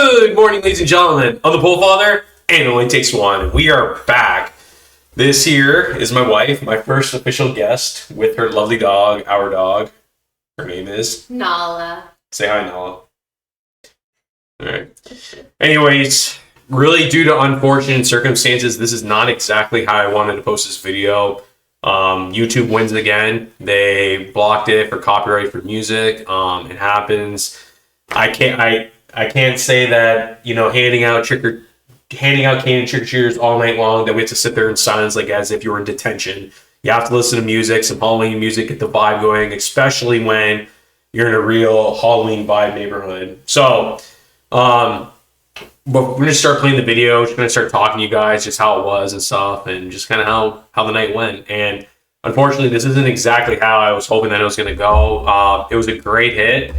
Good morning, ladies and gentlemen. I'm the Pullfather, and it only takes one. We are back. This here is my wife, my first official guest with her lovely dog, our dog. Her name is Nala. Say hi, Nala. All right. Anyways, really due to unfortunate circumstances, this is not exactly how I wanted to post this video. YouTube wins again. They blocked it for copyright for music. It happens. I can't say that, handing out candy and trick-or-treaters all night long, that we have to sit there in silence like as if you were in detention. You have to listen to music, some Halloween music, get the vibe going, especially when you're in a real Halloween vibe neighborhood. So, but we're going to start playing the video. Just going to start talking to you guys just how it was and stuff, and just kind of how the night went. And unfortunately, this isn't exactly how I was hoping that it was going to go. It was a great hit.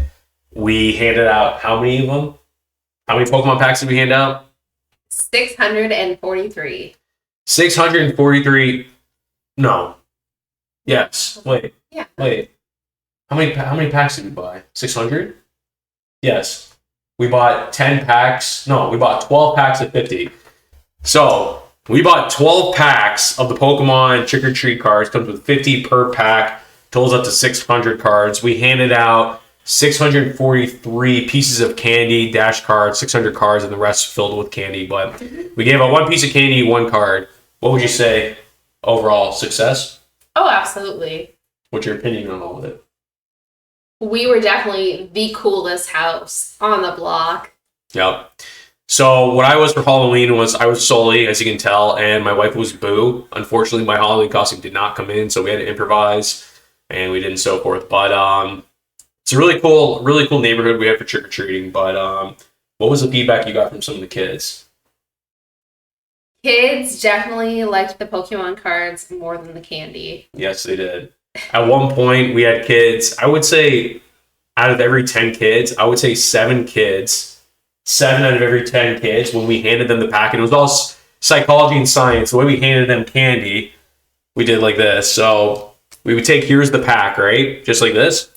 We handed out how many of them? How many Pokemon packs did we hand out? 643. 643. No. Yes. Wait. Yeah. Wait. How many packs did we buy? 600? Yes. We bought 10 packs. No, we bought 12 packs of 50. So, we bought 12 packs of the Pokemon Trick or Treat cards. Comes with 50 per pack. Totals up to 600 cards. We handed out 643 pieces of candy, dash cards, 600 cards, and the rest filled with candy. But we gave out one piece of candy, one card. What would you say overall success? Oh, absolutely. What's your opinion on all of it? We were definitely the coolest house on the block. Yep. So what I was for Halloween was I was Sully, as you can tell, and my wife was Boo. Unfortunately, my Halloween costume did not come in, so we had to improvise, and we did and so forth. But it's a really cool neighborhood we have for trick-or-treating. But what was the feedback you got from some of the kids? Kids definitely liked the Pokemon cards more than the candy. Yes, they did. At one point, we had kids, I would say, out of every 10 kids, I would say 7 kids, 7 out of every 10 kids, when we handed them the pack, and it was all psychology and science, the way we handed them candy, we did like this. So we would take, here's the pack, right? Just like this.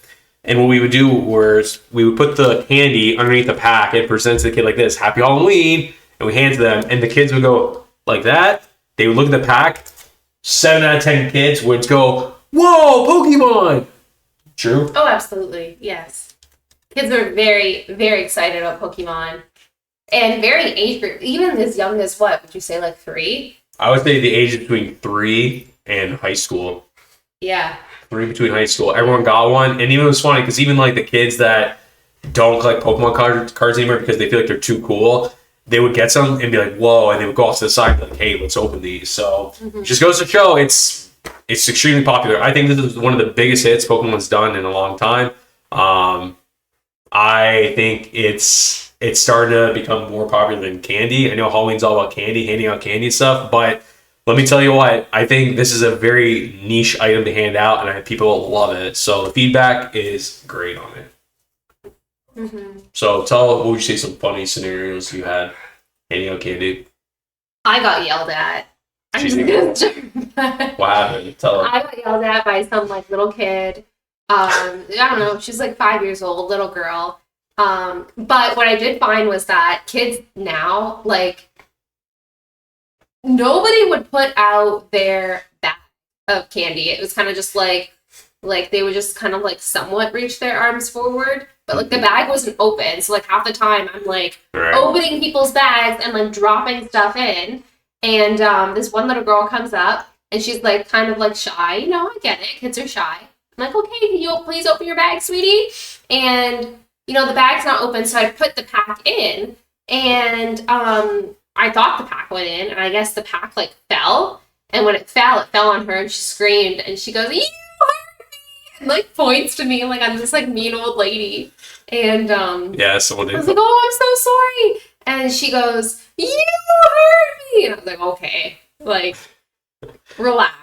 And what we would do was we would put the candy underneath the pack and present to the kid like this, Happy Halloween, and we hand it to them, and the kids would go like that. They would look at the pack. 7 out of 10 kids would go, whoa, Pokemon! True? Oh, absolutely. Yes. Kids are very, very excited about Pokemon. And very age group, even as young as what? Would you say like 3? I would say the age between 3 and high school. Yeah. 3 between high school. Everyone got one. And even it was funny because even like the kids that don't collect Pokemon cards anymore because they feel like they're too cool, they would get some and be like, whoa, and they would go off to the side and be like, hey, let's open these. So it just goes to show it's extremely popular. I think this is one of the biggest hits Pokemon's done in a long time. I think it's starting to become more popular than candy. I know Halloween's all about candy, handing out candy and stuff, but let me tell you what, I think this is a very niche item to hand out, and people love it. So the feedback is great on it. Mm-hmm. So what would you say some funny scenarios you had handing out candy? I got yelled at. I'm just gonna start that. What happened? Tell her. I got yelled at by some like little kid. I don't know. She's like 5 years old, little girl. But what I did find was that kids now, like, nobody would put out their bag of candy. It was kind of just like they would just kind of like somewhat reach their arms forward, but like the bag wasn't open. So like half the time I'm like opening people's bags and like dropping stuff in. And this one little girl comes up and she's like kind of like shy. I get it. Kids are shy. I'm like, okay, can you please open your bag, sweetie? And the bag's not open, so I put the pack in, and I thought the pack went in, and I guess the pack like fell, and when it fell on her, and she screamed, and she goes, "You hurt me!" and like points to me like I'm this like mean old lady, and yeah, someone did. I was like, "Oh, I'm so sorry," and she goes, "You hurt me," and I was like, "Okay, like relax."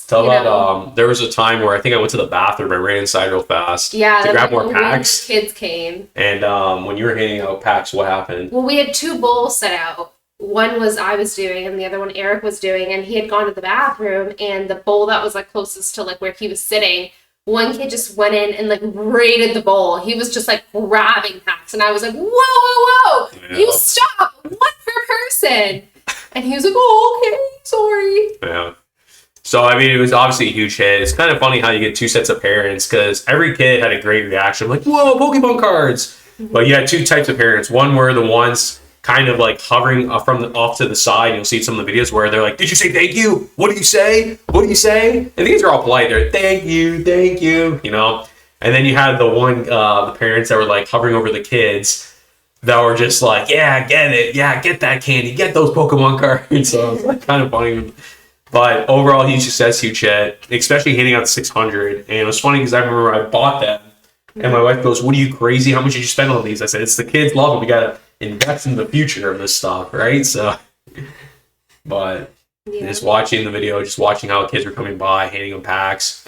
Tell about there was a time where I think I went to the bathroom. I ran inside real fast. Yeah, to grab more packs. Kids came, and when you were handing out packs, what happened? Well, we had 2 bowls set out. One was I was doing, and the other one Eric was doing, and he had gone to the bathroom, and the bowl that was like closest to like where he was sitting, one kid just went in and like raided the bowl. He was just like grabbing packs, and I was like, whoa, whoa, whoa! You stop! One per person! And he was like, oh, okay, sorry. Yeah. So, I mean, it was obviously a huge hit. It's kind of funny how you get two sets of parents because every kid had a great reaction. Like, whoa, Pokemon cards! But you had two types of parents. One were the ones kind of like hovering off to the side. You'll see some of the videos where they're like, did you say thank you? What do you say? What do you say? And these are all polite. They're thank you, you know? And then you had the parents that were like hovering over the kids that were just like, yeah, get it. Yeah, get that candy. Get those Pokemon cards. So it's like kind of funny. But overall, huge success, huge hit, especially hitting out 600. And it was funny because I remember I bought them. And my wife goes, what are you, crazy? How much did you spend on these? I said, it's the kids love it. We got to invest in the future of this stuff, right? So, but just watching the video, just watching how kids are coming by, handing them packs.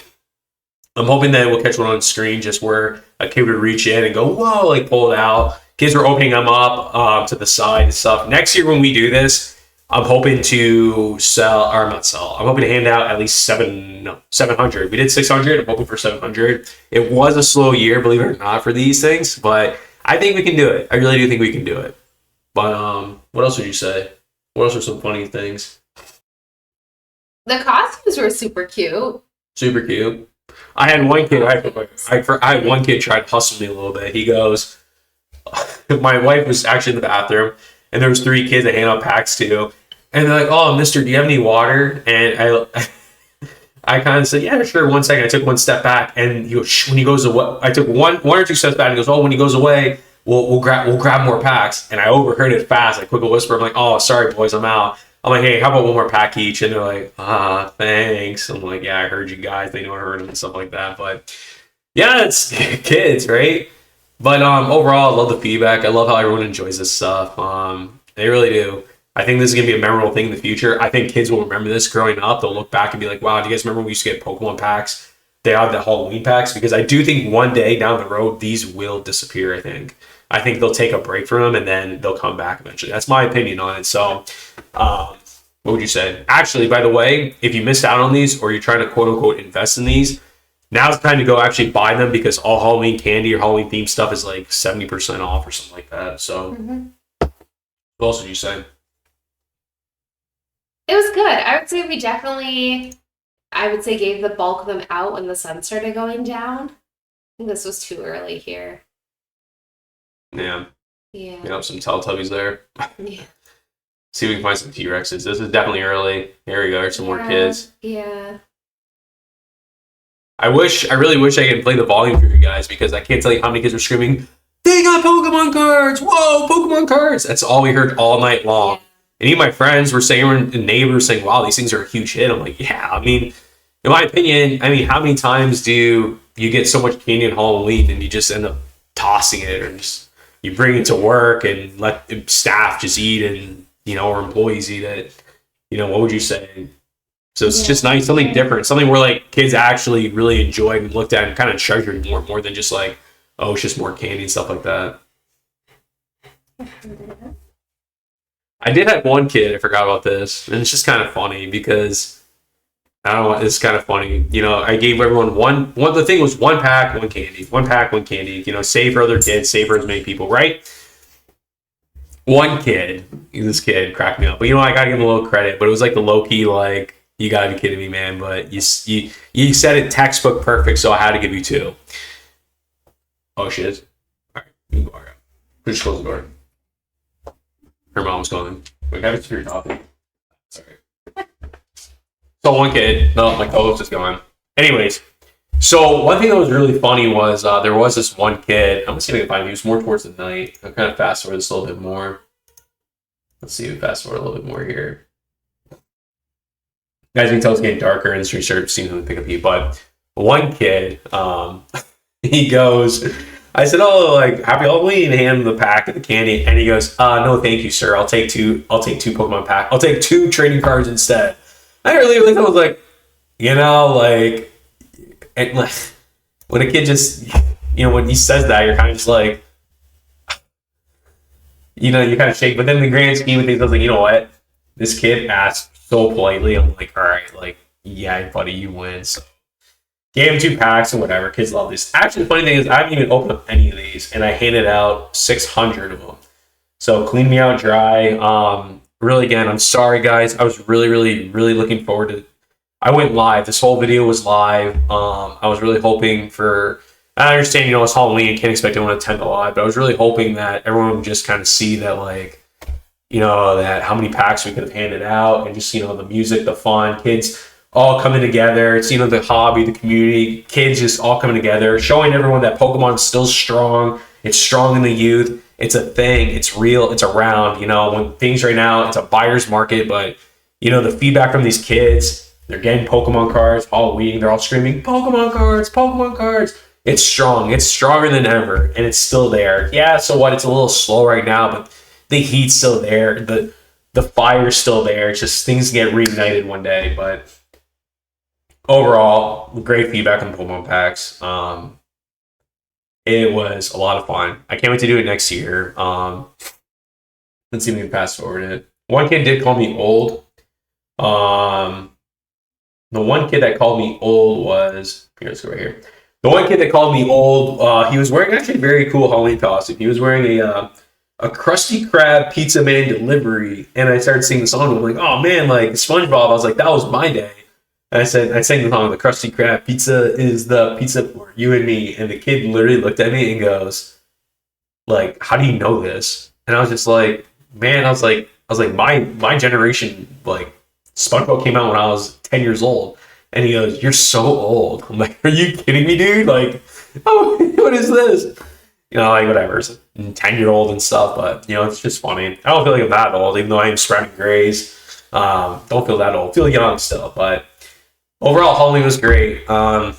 I'm hoping that we'll catch one on screen just where a kid would reach in and go, whoa, like pull it out. Kids were opening them up to the side and stuff. Next year when we do this, I'm hoping to I'm hoping to hand out at least 700. We did 600. I'm hoping for 700. It was a slow year, believe it or not, for these things, but I think we can do it. I really do think we can do it. But what else would you say? What else are some funny things? The costumes were super cute. Super cute. I had one kid. I had one kid try to hustle me a little bit. He goes, my wife was actually in the bathroom. And there was 3 kids that hand out packs too. And they're like, oh, mister, do you have any water? And I kind of said, yeah, sure. 1 second. I took 1 step back. And he goes, when he goes away, I took one or two steps back. And he goes, oh, when he goes away, we'll grab more packs. And I overheard it fast. I quick whisper. I'm like, oh, sorry, boys, I'm out. I'm like, hey, how about 1 more pack each? And they're like, thanks. I'm like, yeah, I heard you guys. They know I heard them and stuff like that. But yeah, it's kids, right? But overall, I love the feedback. I love how everyone enjoys this stuff. They really do. I think this is going to be a memorable thing in the future. I think kids will remember this growing up. They'll look back and be like, wow, do you guys remember when we used to get Pokemon packs? They had the Halloween packs. Because I do think one day down the road, these will disappear, I think. I think they'll take a break from them and then they'll come back eventually. That's my opinion on it. So, what would you say? Actually, by the way, if you missed out on these or you're trying to quote unquote invest in these, now's the time to go actually buy them because all Halloween candy or Halloween themed stuff is like 70% off or something like that. So, What else would you say? It was good. I would say we definitely, gave the bulk of them out when the sun started going down. I think this was too early here. Yeah. Yeah. You know, some Teletubbies there. Yeah. See if we can find some T-Rexes. This is definitely early. Here we go. Some more kids. Yeah. I really wish I could play the volume for you guys because I can't tell you how many kids were screaming, they got Pokemon cards! Whoa, Pokemon cards! That's all we heard all night long. Yeah. And even my friends were saying, and neighbors saying, wow, these things are a huge hit. I'm like, yeah, I mean, in my opinion, how many times do you get so much candy on Halloween and you just end up tossing it or just you bring it to work and let the staff just eat and, or employees eat it? What would you say? So it's just nice, something different, something where like kids actually really enjoyed and looked at and kind of treasured more than just like, oh, it's just more candy and stuff like that. I did have one kid, I forgot about this, and it's just kind of funny because, I don't know, it's kind of funny. I gave everyone one, the thing was 1 pack, 1 candy, 1 pack, 1 candy, save for other kids, save for as many people, right? One kid, this kid cracked me up, but I gotta give him a little credit, but it was like the low-key, like, you gotta be kidding me, man, but you said it textbook perfect, so I had to give you 2. Oh, shit. Alright, you can go out. Just close the door. Her mom's calling. We have it to your coffee. Sorry. So 1 kid. No, my co-host is gone. Anyways, so one thing that was really funny was there was this one kid. I'm gonna see if I can find him. He was more towards the night. I'll kind of fast forward this a little bit more. Let's see if we fast forward a little bit more here. Guys, you can tell it's getting darker and we start seeing them pick up heat. But one kid, he goes, I said, oh, like, happy Halloween, hand him the pack of the candy. And he goes, no, thank you, sir. I'll take 2 Pokemon packs. I'll take 2 trading cards instead. I really was like, and like, when a kid just, when he says that, you're kind of just like, you kind of shake. But then in the grand scheme of things, I was like, you know what? This kid asked so politely. I'm like, all right, like, yeah, buddy, you win. So gave him 2 packs and whatever. Kids love this. Actually, the funny thing is, I haven't even opened up any of these, and I handed out 600 of them. So clean me out dry. Really, again, I'm sorry, guys. I was really, really, really looking forward to. I went live. This whole video was live. I was really hoping for. I understand, it's Halloween. You can't expect anyone to attend a live, but I was really hoping that everyone would just kind of see that, like, that how many packs we could have handed out, and just the music, the fun, kids all coming together. It's the hobby, the community, kids just all coming together, showing everyone that Pokemon's still strong. It's strong in the youth. It's a thing. It's real. It's around. When things right now, it's a buyer's market, but the feedback from these kids, they're getting Pokemon cards. Halloween, they're all screaming Pokemon cards, Pokemon cards. It's strong. It's stronger than ever, and it's still there. Yeah. So what? It's a little slow right now, but the heat's still there. The fire's still there. It's just things get reignited one day, but. Overall, great feedback on the Pokemon packs. It was a lot of fun. I can't wait to do it next year. Let's see if we can fast forward it. One kid did call me old. The one kid that called me old was let's go right here. The one kid that called me old, he was wearing actually a very cool Halloween costume. He was wearing a Krusty Krab Pizza Man delivery, and I started singing the song. I'm like, oh man, like SpongeBob. I was like, that was my day. And I sang the song, the Krusty Krab pizza is the pizza for you and me. And the kid literally looked at me and goes, like, how do you know this? And I was just like, man, I was like, my generation, like, SpongeBob came out when I was 10 years old. And he goes, you're so old. I'm like, are you kidding me, dude? Like, oh, what is this? Like, whatever. It's 10-year-old and stuff, but, it's just funny. I don't feel like I'm that old, even though I am sprouting grays. Don't feel that old. Feel young still, but overall, Halloween was great. Man,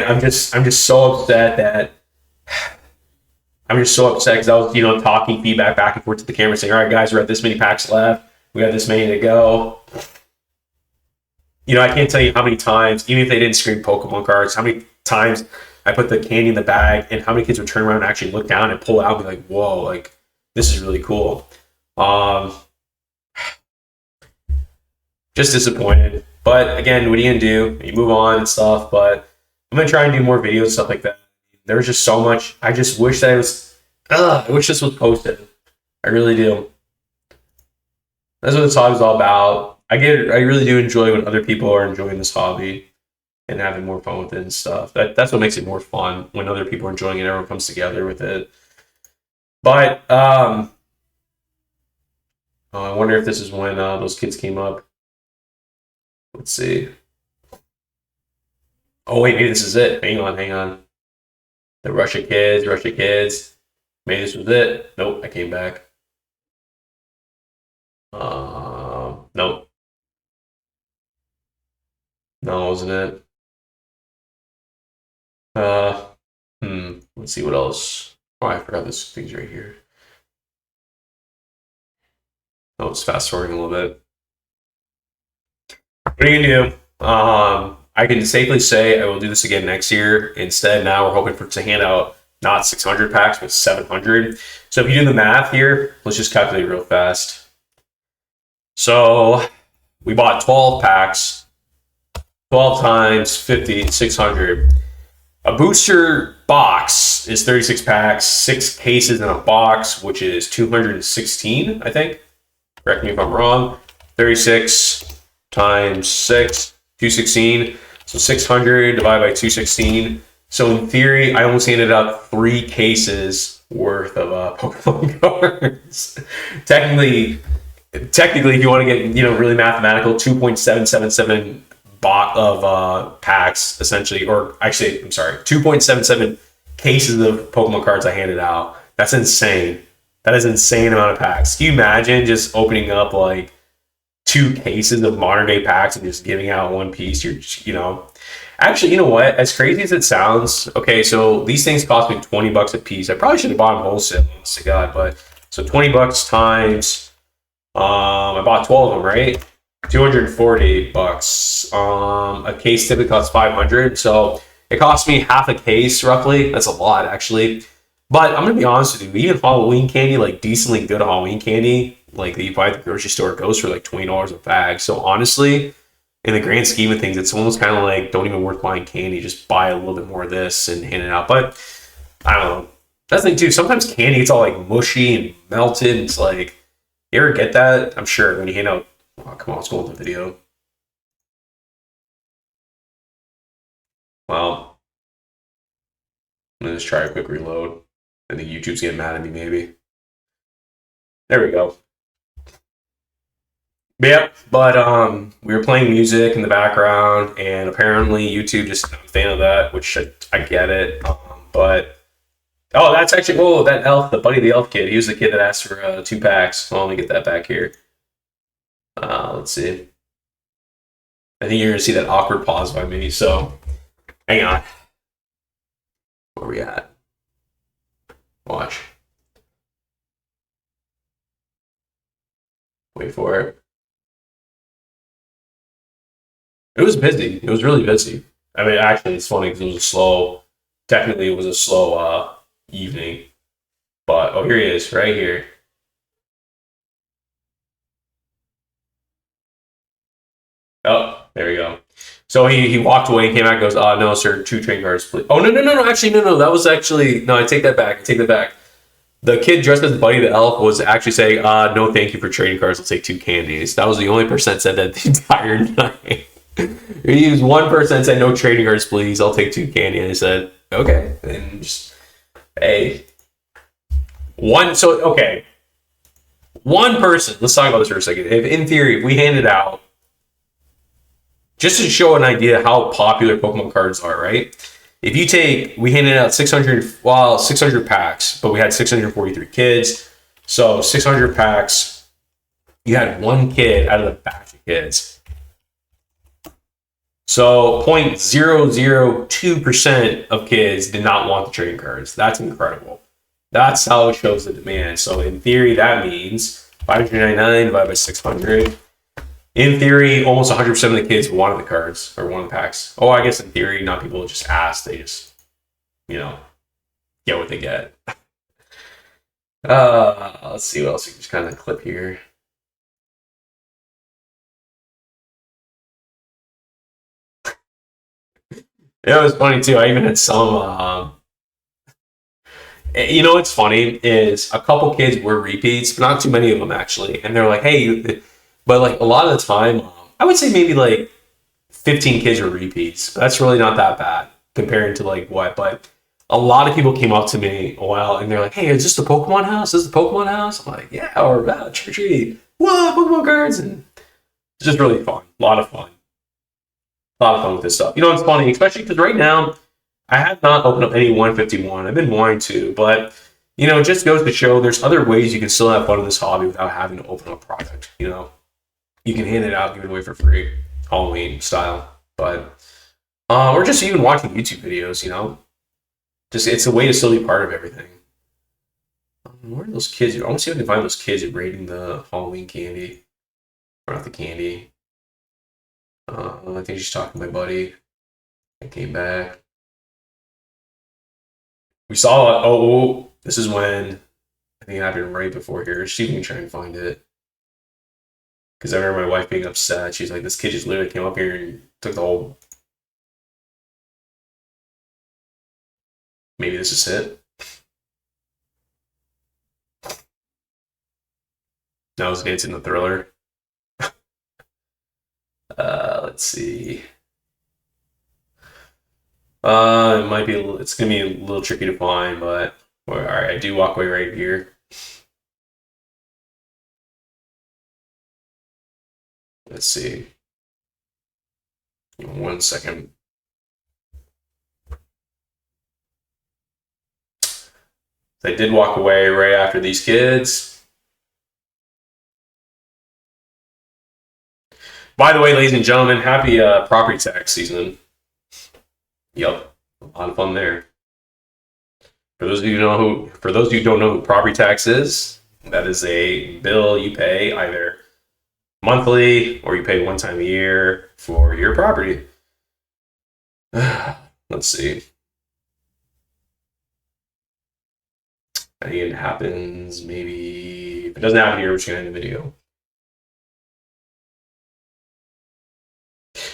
I'm just so upset that because I was, talking feedback back and forth to the camera saying, all right, guys, we're at this many packs left. We got this many to go. I can't tell you how many times, even if they didn't scream Pokemon cards, how many times I put the candy in the bag and how many kids would turn around and actually look down and pull it out and be like, whoa, like, this is really cool. Just disappointed. But again, what are you going to do? You move on and stuff, but I'm going to try and do more videos and stuff like that. There was just so much. I just wish that I wish this was posted. I really do. That's what this hobby is all about. I really do enjoy when other people are enjoying this hobby and having more fun with it and stuff. That's what makes it more fun, when other people are enjoying it, everyone comes together with it. But I wonder if this is when those kids came up. Let's see. Oh wait, maybe this is it. Hang on. The Russia kids. Maybe this was it. Nope, I came back. Nope. No, wasn't it? Let's see what else. Oh, I forgot this thing's right here. Oh, it's fast forwarding a little bit. What are you gonna do? I can safely say I will do this again next year. Instead, now we're hoping to hand out not 600 packs, but 700. So if you do the math here, let's just calculate real fast. So we bought 12 packs, 12 times 50, 600. A booster box is 36 packs, 6 cases in a box, which is 216, I think. Correct me if I'm wrong. 36 times 6, 216. So 600 divided by 216. So in theory, I almost handed out 3 cases worth of Pokemon cards. Technically, if you want to get really mathematical, 2.777 of packs essentially, or actually, I'm sorry, 2.77 cases of Pokemon cards I handed out. That's insane. That is an insane amount of packs. Can you imagine just opening up like 2 cases of modern day packs and just giving out one piece? Actually, you know what? As crazy as it sounds, okay, so these things cost me $20 a piece. I probably should have bought them wholesale, honest to God, but so $20 times, I bought 12 of them, right? $240. A case typically costs $500, so it cost me half a case roughly. That's a lot, actually. But I'm gonna be honest with you, even Halloween candy, like decently good Halloween candy, like that you buy at the grocery store, goes for like $20 a bag. So honestly, in the grand scheme of things, it's almost kind of like don't even worth buying candy. Just buy a little bit more of this and hand it out. But I don't know. That's the thing too. Sometimes candy gets all like mushy and melted. It's like, you ever get that? I'm sure when you hand out. Oh, come on, let's go with the video. Well, I'm gonna just try a quick reload. I think YouTube's getting mad at me, maybe. There we go. Yep, but we were playing music in the background, and apparently YouTube just not a fan of that, which I get it. But oh, that's actually that elf, the Buddy the Elf kid. He was the kid that asked for 2 packs. Well, let me get that back here. Let's see. I think you're gonna see that awkward pause by me. So, hang on. Where we at? Watch. Wait for it. It was busy. It was really busy. I mean, actually, it's funny because it was a slow. Technically, it was a slow evening. But oh, here he is, right here. Oh, there we go. So he walked away and came out and goes, no, sir, 2 train cars, please. Oh, no. Actually, no. That was actually, no, I take that back. The kid dressed as Buddy the Elf was actually saying, no, thank you for trading cards. I'll take 2 candies. That was the only person that said that the entire night. He was one person that said, no trading cards, please. I'll take 2 candy. And I said, okay. And just, hey. One person, let's talk about this for a second. If in theory, if we handed out, just to show an idea how popular Pokemon cards are, right? If you take, we handed out 600 packs, but we had 643 kids. So 600 packs, you had 1 kid out of the batch of kids. So 0.002% of kids did not want the trading cards. That's incredible. That's how it shows the demand. So in theory, that means 599 divided by 600. In theory, almost 100% of the kids wanted the cards or wanted the packs. Oh, I guess in theory, not people just ask. They just, get what they get. Let's see what else we can just kind of clip here. It was funny too. I even had some. What's funny is a couple kids were repeats, but not too many of them actually. And they're like, "Hey," but like a lot of the time, I would say maybe like 15 kids were repeats. But that's really not that bad comparing to like what. But a lot of people came up to me a while and they're like, "Hey, is this the Pokemon house? Is this the Pokemon house?" I'm like, "Yeah," or trick or treat. Whoa, Pokemon cards, and it's just really fun. A lot of fun with this stuff. It's funny, especially because right now I have not opened up any 151. I've been wanting to, but it just goes to show there's other ways you can still have fun with this hobby without having to open up a product. You can hand it out, give it away for free, Halloween style. But or just even watching YouTube videos. Just it's a way to still be part of everything. Where are those kids? I want to see if I can find those kids raiding the Halloween candy, or not the candy. I think she's talking to my buddy. I came back. We saw. Oh, this is when I think it happened right before here. See if we can try and find it. Because I remember my wife being upset. She's like, "This kid just literally came up here and took the whole." Maybe this is it. Now it's dancing the Thriller. Let's see. It might be. It's gonna be a little tricky to find, but all right. I do walk away right here. Let's see. 1 second. I did walk away right after these kids. By the way, ladies and gentlemen, happy property tax season. Yep, a lot of fun there. For those of you who don't know who property tax is, that is a bill you pay either monthly or you pay one time a year for your property. Let's see. I think it happens maybe. If it doesn't happen here, we're just gonna end the video.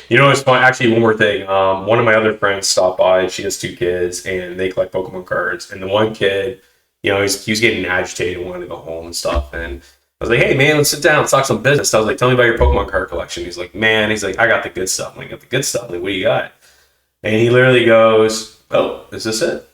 You know, it's fun. Actually, one more thing. One of my other friends stopped by. She has 2 kids, and they collect Pokemon cards. And the one kid, you know, he was getting agitated, wanted to go home and stuff. And I was like, "Hey, man, let's sit down, let's talk some business." I was like, "Tell me about your Pokemon card collection." He's like, "Man," he's like, "I got the good stuff." I'm like, "Got the good stuff." I'm like, "What do you got?" And he literally goes, "Oh, is this it?"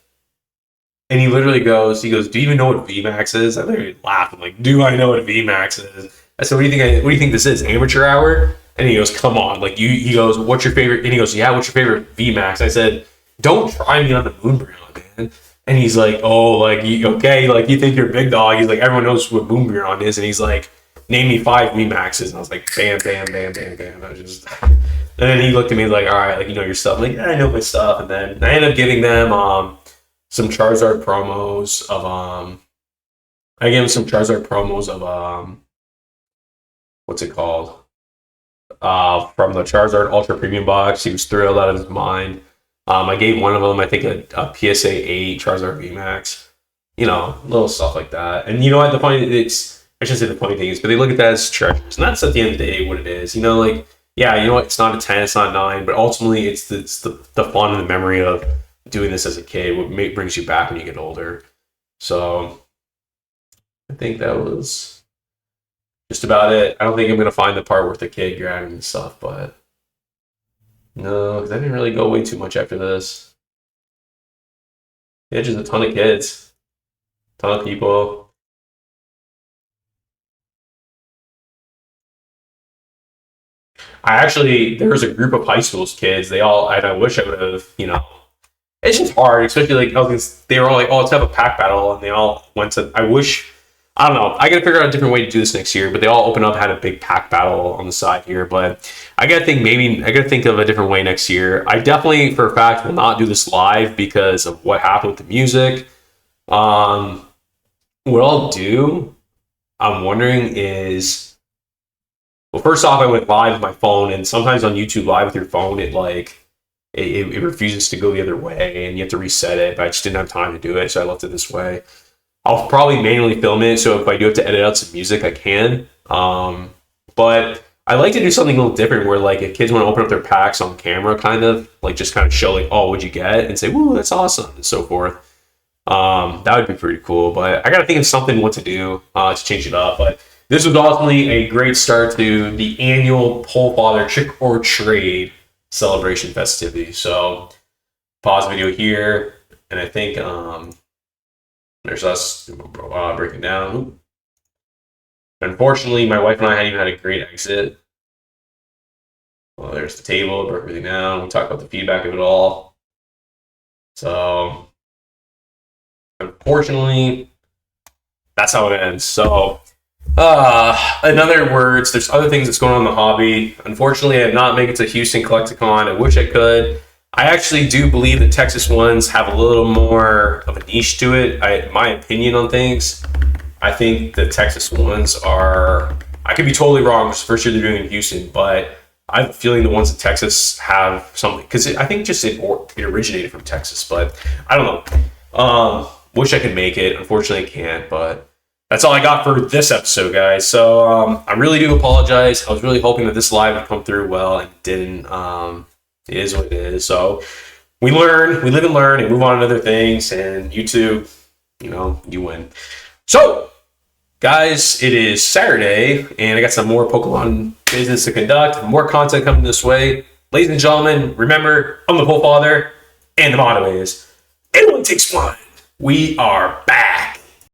And he literally goes, "Do you even know what VMAX is?" I literally laughed. I'm like, "Do I know what VMAX is?" I said, "What do you think? What do you think this is? Amateur hour?" And he goes, "Come on, like you." He goes, "What's your favorite?" And he goes, "Yeah, what's your favorite VMAX?" I said, "Don't try me on the Moonbreon, man." And he's like, "Oh, like okay, like you think you're a big dog?" He's like, "Everyone knows what Moonbreon is," and he's like, "Name me 5 VMAXs." And I was like, "Bam, bam, bam, bam, bam." I was just, and then he looked at me like, "All right, like you know your stuff." I'm like, "Yeah, I know my stuff." And then I ended up giving them some Charizard promos of I gave him some Charizard promos of what's it called? From the Charizard Ultra Premium box. He was thrilled out of his mind. I gave one of them, I think, a PSA 8 Charizard VMAX. You know, little stuff like that. And you know what? I shouldn't say the funny thing is, but they look at that as treasures. And that's at the end of the day what it is. You know, like, yeah, you know what? It's not a 10, it's not a 9, but ultimately it's the fun and the memory of doing this as a kid, what brings you back when you get older. So I think that was just about it. I don't think I'm going to find the part with the kid grabbing and stuff, but no, because I didn't really go way too much after this. Yeah, just a ton of kids, ton of people. There was a group of high school's kids. And I wish I would have, you know, it's just hard, especially like they were all like, "Oh, let's have a pack battle," and they all went to. I don't know. I got to figure out a different way to do this next year. But they all opened up, had a big pack battle on the side here. But I got to think maybe I got to think of a different way next year. I definitely, for a fact, will not do this live because of what happened with the music. Um, what I'll do, I'm wondering is, well, first off, I went live with my phone, and sometimes on YouTube Live with your phone, it refuses to go the other way, and you have to reset it. But I just didn't have time to do it, so I left it this way. I'll probably manually film it, so if I do have to edit out some music, I can. But I like to do something a little different, where like if kids want to open up their packs on camera, kind of like just kind of show like, "Oh, what'd you get?" and say, "Woo, that's awesome," and so forth. That would be pretty cool. But I got to think of something what to do to change it up. But this was ultimately a great start to the annual Pullfather Trick or Trade celebration festivity. So pause video here, and I think there's us breaking down. Unfortunately, my wife and I hadn't even had a great exit. Well, there's the table, broke everything down. We talked about the feedback of it all. So unfortunately, that's how it ends. So in other words, there's other things that's going on in the hobby. Unfortunately, I did not make it to Houston Collecticon. I wish I could. I actually do believe the Texas ones have a little more of a niche to it. My opinion on things, I think the Texas ones are, I could be totally wrong, it's the first year they're doing in Houston, but I have a feeling the ones in Texas have something, because I think just it originated from Texas, but I don't know. Wish I could make it. Unfortunately, I can't, but that's all I got for this episode, guys. So I really do apologize. I was really hoping that this live would come through well, and it didn't. It is what it is. So we live and learn, and move on to other things. And YouTube, you know, you win. So, guys, it is Saturday, and I got some more Pokemon business to conduct. More content coming this way. Ladies and gentlemen, remember, I'm the Pullfather, and the motto is, "Anyone takes one." We are back.